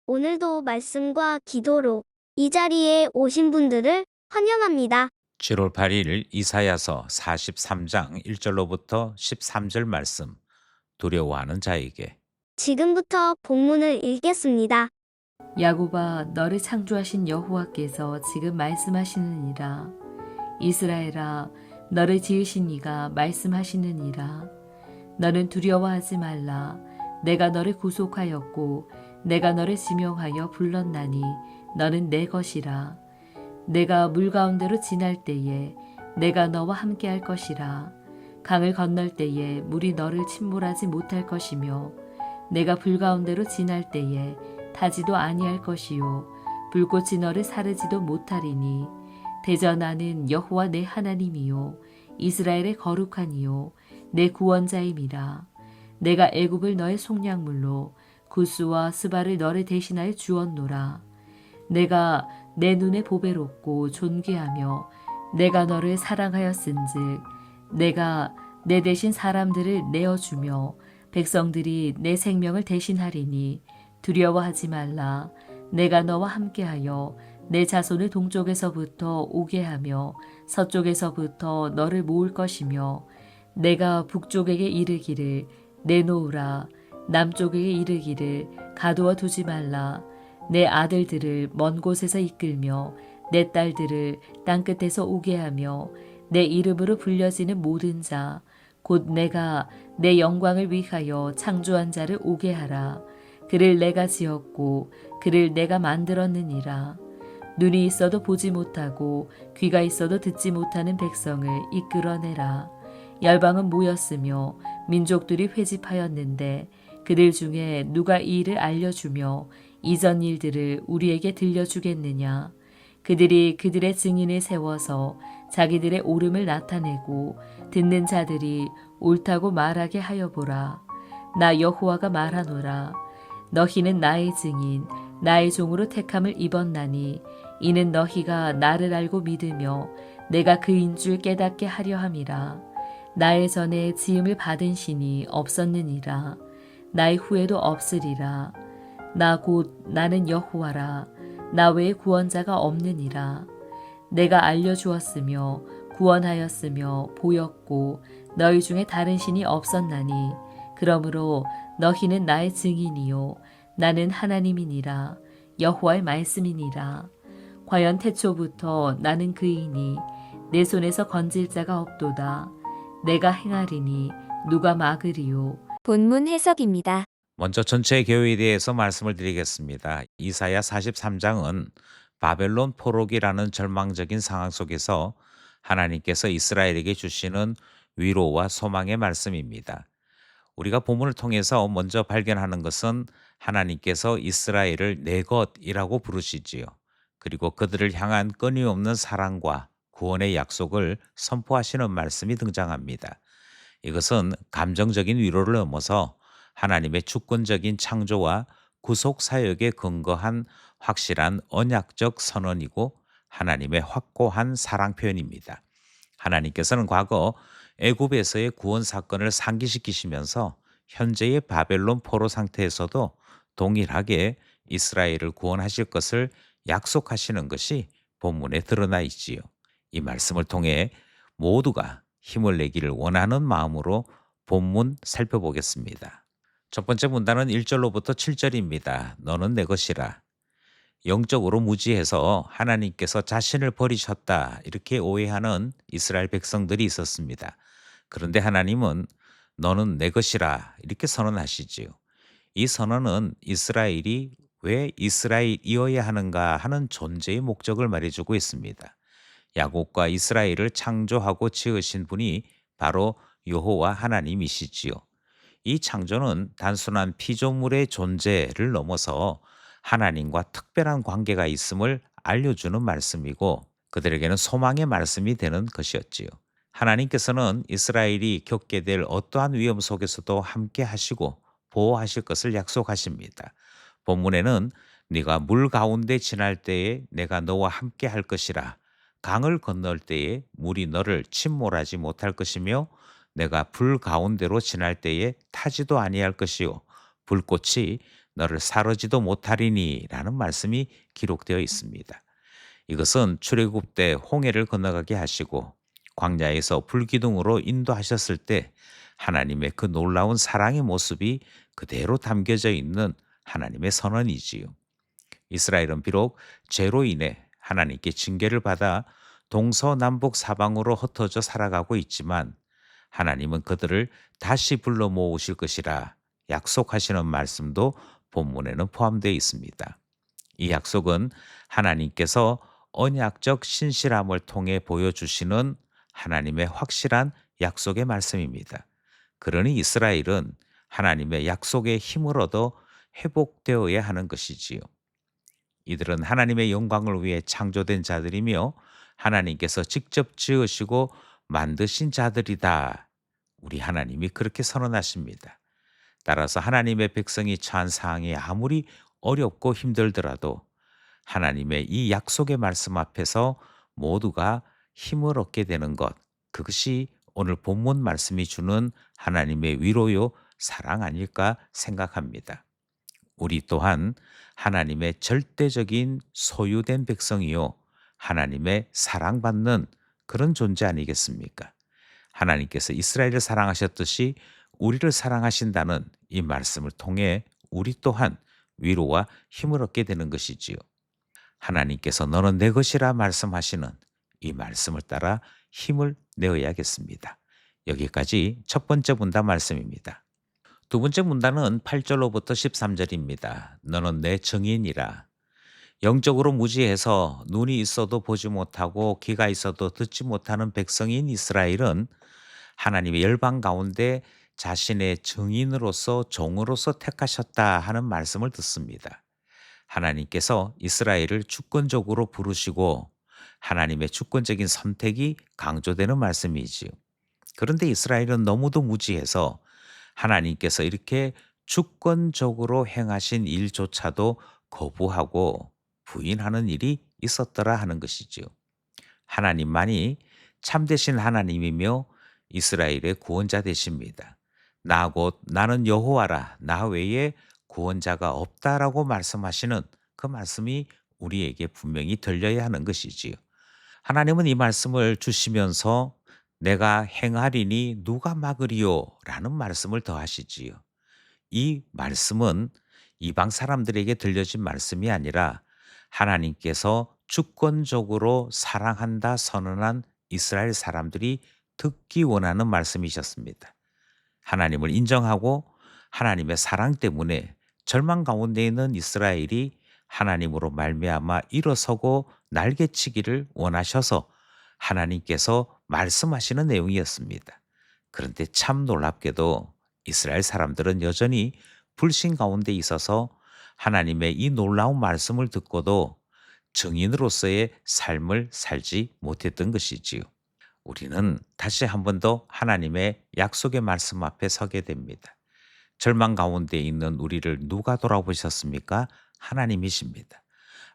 오늘도 말씀과 기도로 이 자리에 오신 분들을 환영합니다. 7월 8일 이사야서 43장 1절로부터 13절 말씀. 두려워하는 자에게. 지금부터 본문을 읽겠습니다. 야곱아, 너를 창조하신 여호와께서 지금 말씀하시느니라. 이스라엘아, 너를 지으신 이가 말씀하시느니라. 너는 두려워하지 말라. 내가 너를 구속하였고 내가 너를 지명하여 불렀나니 너는 내 것이라. 내가 물 가운데로 지날 때에 내가 너와 함께할 것이라. 강을 건널 때에 물이 너를 침몰하지 못할 것이며 내가 불 가운데로 지날 때에 타지도 아니할 것이요 불꽃이 너를 사르지도 못하리니 대저 나는 여호와 내 하나님이요 이스라엘의 거룩하니요 내 구원자임이라. 내가 애굽을 너의 속량물로 구스와 스바를 너를 대신하여 주었노라. 내가 내 눈에 보배롭고 존귀하며 내가 너를 사랑하였은즉 내가 내 대신 사람들을 내어주며 백성들이 내 생명을 대신하리니 두려워하지 말라. 내가 너와 함께하여 내 자손을 동쪽에서부터 오게 하며 서쪽에서부터 너를 모을 것이며 내가 북쪽에게 이르기를 내놓으라. 남쪽에게 이르기를 가두어 두지 말라. 내 아들들을 먼 곳에서 이끌며 내 딸들을 땅끝에서 오게 하며 내 이름으로 불려지는 모든 자 곧 내가 내 영광을 위하여 창조한 자를 오게 하라. 그를 내가 지었고 그를 내가 만들었느니라. 눈이 있어도 보지 못하고 귀가 있어도 듣지 못하는 백성을 이끌어내라. 열방은 모였으며 민족들이 회집하였는데 그들 중에 누가 이 일을 알려주며 이전 일들을 우리에게 들려주겠느냐. 그들이 그들의 증인을 세워서 자기들의 옳음을 나타내고 듣는 자들이 옳다고 말하게 하여 보라. 나 여호와가 말하노라. 너희는 나의 증인 나의 종으로 택함을 입었나니 이는 너희가 나를 알고 믿으며 내가 그인 줄 깨닫게 하려 함이라. 나의 전에 지음을 받은 신이 없었느니라. 나의 후에도 없으리라. 나 곧 나는 여호와라. 나 외에 구원자가 없느니라. 내가 알려주었으며 구원하였으며 보였고 너희 중에 다른 신이 없었나니 그러므로 너희는 나의 증인이요 나는 하나님이니라. 여호와의 말씀이니라. 과연 태초부터 나는 그이니 내 손에서 건질 자가 없도다. 내가 행하리니 누가 막으리요. 본문 해석입니다. 먼저 전체 교회에 대해서 말씀을 드리겠습니다. 이사야 43장은 바벨론 포로기라는 절망적인 상황 속에서 하나님께서 이스라엘에게 주시는 위로와 소망의 말씀입니다. 우리가 본문을 통해서 먼저 발견하는 것은 하나님께서 이스라엘을 내 것이라고 부르시지요. 그리고 그들을 향한 끊임없는 사랑과 구원의 약속을 선포하시는 말씀이 등장합니다. 이것은 감정적인 위로를 넘어서 하나님의 주권적인 창조와 구속 사역에 근거한 확실한 언약적 선언이고 하나님의 확고한 사랑 표현입니다. 하나님께서는 과거 애굽에서의 구원 사건을 상기시키시면서 현재의 바벨론 포로 상태에서도 동일하게 이스라엘을 구원하실 것을 약속하시는 것이 본문에 드러나 있지요. 이 말씀을 통해 모두가 힘을 내기를 원하는 마음으로 본문 살펴보겠습니다. 첫 번째 문단은 1절로부터 7절입니다. 너는 내 것이라. 영적으로 무지해서 하나님께서 자신을 버리셨다 이렇게 오해하는 이스라엘 백성들이 있었습니다. 그런데 하나님은 너는 내 것이라 이렇게 선언하시지요. 이 선언은 이스라엘이 왜 이스라엘이어야 하는가 하는 존재의 목적을 말해주고 있습니다. 야곱과 이스라엘을 창조하고 지으신 분이 바로 여호와 하나님이시지요. 이 창조는 단순한 피조물의 존재를 넘어서 하나님과 특별한 관계가 있음을 알려주는 말씀이고 그들에게는 소망의 말씀이 되는 것이었지요. 하나님께서는 이스라엘이 겪게 될 어떠한 위험 속에서도 함께 하시고 보호하실 것을 약속하십니다. 본문에는 네가 물 가운데 지날 때에 내가 너와 함께 할 것이라. 강을 건널 때에 물이 너를 침몰하지 못할 것이며 내가 불 가운데로 지날 때에 타지도 아니할 것이요 불꽃이 너를 사르지도 못하리니라는 말씀이 기록되어 있습니다. 이것은 출애굽 때 홍해를 건너가게 하시고 광야에서 불기둥으로 인도하셨을 때 하나님의 그 놀라운 사랑의 모습이 그대로 담겨져 있는 하나님의 선언이지요. 이스라엘은 비록 죄로 인해 하나님께 징계를 받아 동서남북 사방으로 흩어져 살아가고 있지만 하나님은 그들을 다시 불러 모으실 것이라 약속하시는 말씀도 본문에는 포함되어 있습니다. 이 약속은 하나님께서 언약적 신실함을 통해 보여주시는 하나님의 확실한 약속의 말씀입니다. 그러니 이스라엘은 하나님의 약속의 힘을 얻어 회복되어야 하는 것이지요. 이들은 하나님의 영광을 위해 창조된 자들이며 하나님께서 직접 지으시고 만드신 자들이다. 우리 하나님이 그렇게 선언하십니다. 따라서 하나님의 백성이 처한 상황이 아무리 어렵고 힘들더라도 하나님의 이 약속의 말씀 앞에서 모두가 힘을 얻게 되는 것, 그것이 오늘 본문 말씀이 주는 하나님의 위로요, 사랑 아닐까 생각합니다. 우리 또한 하나님의 절대적인 소유된 백성이요, 하나님의 사랑받는 그런 존재 아니겠습니까? 하나님께서 이스라엘을 사랑하셨듯이 우리를 사랑하신다는 이 말씀을 통해 우리 또한 위로와 힘을 얻게 되는 것이지요. 하나님께서 너는 내 것이라 말씀하시는 이 말씀을 따라 힘을 내어야겠습니다. 여기까지 첫 번째 문단 말씀입니다. 두 번째 문단은 8절로부터 13절입니다. 너는 내 증인이라. 영적으로 무지해서 눈이 있어도 보지 못하고 귀가 있어도 듣지 못하는 백성인 이스라엘은 하나님의 열방 가운데 자신의 증인으로서 종으로서 택하셨다 하는 말씀을 듣습니다. 하나님께서 이스라엘을 주권적으로 부르시고 하나님의 주권적인 선택이 강조되는 말씀이지요. 그런데 이스라엘은 너무도 무지해서 하나님께서 이렇게 주권적으로 행하신 일조차도 거부하고 부인하는 일이 있었더라 하는 것이지요. 하나님만이 참되신 하나님이며 이스라엘의 구원자 되십니다. 나 곧 나는 여호와라, 나 외에 구원자가 없다라고 말씀하시는 그 말씀이 우리에게 분명히 들려야 하는 것이지요. 하나님은 이 말씀을 주시면서 내가 행하리니 누가 막으리요? 라는 말씀을 더하시지요. 이 말씀은 이방 사람들에게 들려진 말씀이 아니라 하나님께서 주권적으로 사랑한다 선언한 이스라엘 사람들이 듣기 원하는 말씀이셨습니다. 하나님을 인정하고 하나님의 사랑 때문에 절망 가운데 있는 이스라엘이 하나님으로 말미암아 일어서고 날개치기를 원하셔서 하나님께서 말씀하시는 내용이었습니다. 그런데 참 놀랍게도 이스라엘 사람들은 여전히 불신 가운데 있어서 하나님의 이 놀라운 말씀을 듣고도 증인으로서의 삶을 살지 못했던 것이지요. 우리는 다시 한 번 더 하나님의 약속의 말씀 앞에 서게 됩니다. 절망 가운데 있는 우리를 누가 돌아보셨습니까? 하나님이십니다.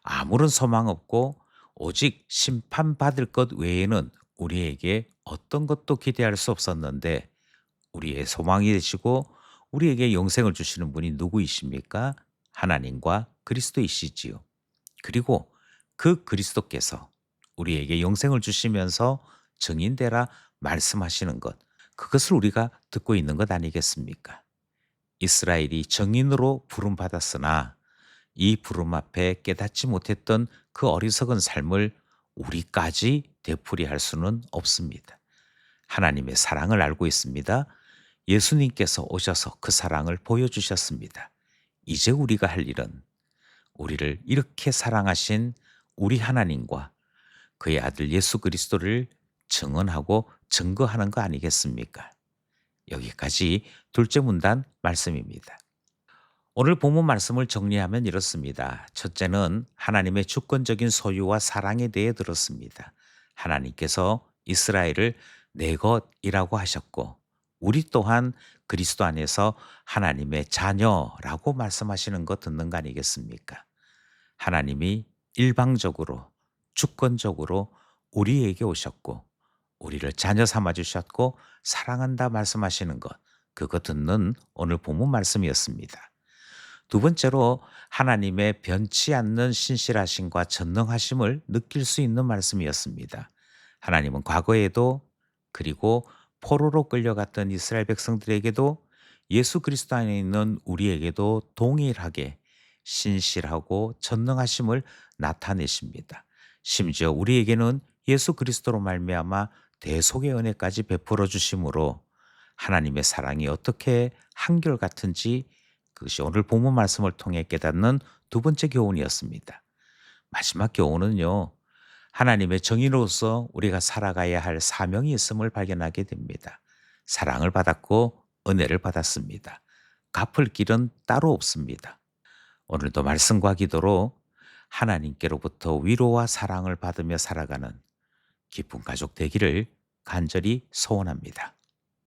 아무런 소망 없고 오직 심판받을 것 외에는 우리에게 어떤 것도 기대할 수 없었는데 우리의 소망이 되시고 우리에게 영생을 주시는 분이 누구이십니까? 하나님과 그리스도이시지요. 그리고 그 그리스도께서 우리에게 영생을 주시면서 증인되라 말씀하시는 것, 그것을 우리가 듣고 있는 것 아니겠습니까? 이스라엘이 증인으로 부름받았으나 이 부름 앞에 깨닫지 못했던 그 어리석은 삶을 우리까지 되풀이할 수는 없습니다. 하나님의 사랑을 알고 있습니다. 예수님께서 오셔서 그 사랑을 보여주셨습니다. 이제 우리가 할 일은 우리를 이렇게 사랑하신 우리 하나님과 그의 아들 예수 그리스도를 증언하고 증거하는 거 아니겠습니까? 여기까지 둘째 문단 말씀입니다. 오늘 본문 말씀을 정리하면 이렇습니다. 첫째는 하나님의 주권적인 소유와 사랑에 대해 들었습니다. 하나님께서 이스라엘을 내 것이라고 하셨고 우리 또한 그리스도 안에서 하나님의 자녀라고 말씀하시는 거 듣는 거 아니겠습니까? 하나님이 일방적으로 주권적으로 우리에게 오셨고 우리를 자녀 삼아 주셨고 사랑한다 말씀하시는 것, 그거 듣는 오늘 본문 말씀이었습니다. 두 번째로 하나님의 변치 않는 신실하심과 전능하심을 느낄 수 있는 말씀이었습니다. 하나님은 과거에도 그리고 포로로 끌려갔던 이스라엘 백성들에게도 예수 그리스도 안에 있는 우리에게도 동일하게 신실하고 전능하심을 나타내십니다. 심지어 우리에게는 예수 그리스도로 말미암아 대속의 은혜까지 베풀어 주심으로 하나님의 사랑이 어떻게 한결같은지 그것이 오늘 본문 말씀을 통해 깨닫는 두 번째 교훈이었습니다. 마지막 교훈은요. 하나님의 정의로서 우리가 살아가야 할 사명이 있음을 발견하게 됩니다. 사랑을 받았고 은혜를 받았습니다. 갚을 길은 따로 없습니다. 오늘도 말씀과 기도로 하나님께로부터 위로와 사랑을 받으며 살아가는 기쁜 가족 되기를 간절히 소원합니다.